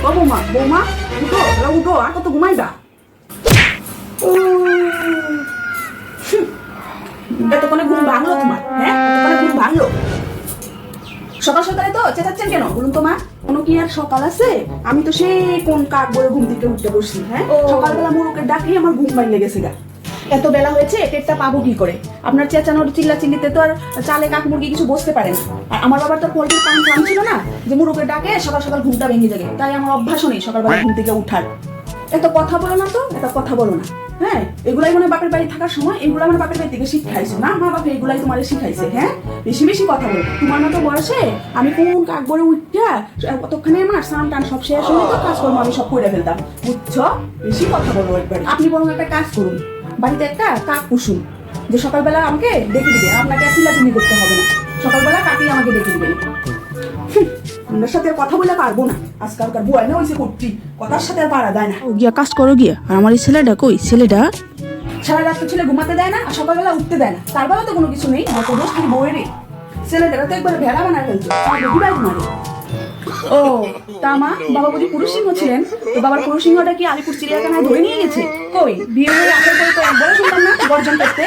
ও বৌমা বৌমা, উঠো উঠো, আর কত ঘুমাইবা? এতক্ষণে ঘুম ভাঙলো তোমার? হ্যাঁ, এতক্ষণে ঘুম ভাঙলো? সকাল সকালে তো চেঁচাচ্ছেন কেন বলুন তো মা? কোনো কি আর সকাল আছে? আমি তো সেই কোন কাক বলে ঘুম থেকে উঠতে বসছি। হ্যাঁ, সকালবেলা মোরকের ডাকে আমার ঘুম ভাঙলে গেছে গা। এত বেলা হয়েছে, টেরটা পাবো কি করে? আপনার চেঁচানোর চিল্লা চিল্লিতে তো আর চালে কাক মুরগি কিছু বসতে পারে না। আর আমার বাবার তো পোল্ট্রির কাম ছিল না যে মোরকের ডাকে সকাল সকাল ঘুমটা ভেঙে যাবে। তাই আমার অভ্যাসও নেই সকালবেলা ঘুম থেকে উঠার। এত কথা বলো না তো, এত কথা বলো না। হ্যাঁ, এগুলাই মানে বাপের বাড়ি থাকার সময় এগুলো আমার বাপের বাড়ি থেকে শিখাইছো না? মা বাপে এগুলাই তোমার শিখাইছে। হ্যাঁ, বেশি বেশি কথা বলো। তোমার মতো বয়সে আমি কোন কাক বলে উঠা কতক্ষণে আমার স্নান টান সব শেষ হলে তো কাজকর্ম আমি সব করে ফেলতাম, বুঝছো? বেশি কথা বলো একবারে। আপনি বরং একটা কাজ করুন, বাড়িতে একটা কাক পুষুন, যে সকালবেলা আমাকে ডেকে দিবে। আপনাকে আর চিল্লাচিল্লি করতে হবে না, সকালবেলা কাকেই আমাকে ডেকে দিবে। আপনার সাথে আর কথা বলে পারবো না। আজকালকার বয় না হয়েছে কুট্টি, কথার সাথে আর পারা যায় না। গিয়া কাজ করো গিয়া। আর আমার এই ছেলেটা কই? ছেলেটা সারা রাত তো ছেলে ঘুমাতে দেয় না, আর সকালবেলা উঠতে দেয় না। তার বেলা তো কোনো কিছু নেই, অত দোষ খালি বউয়েরই। ছেলেটারা তো একবার ভেড়া বানায় ফেলতো, বেশিবার ঘুমাবে। ও তা মা, বাবা বুঝি পুরুষ সিংহ ছিলেন? তো বাবার পুরুষ সিংহটা কি আলিপুর চিড়িয়াখানায় ধরে নিয়ে গেছে? কই, বিয়ে হয়ে আসার পরে তো একবারও শুনলাম না গর্জন করতে।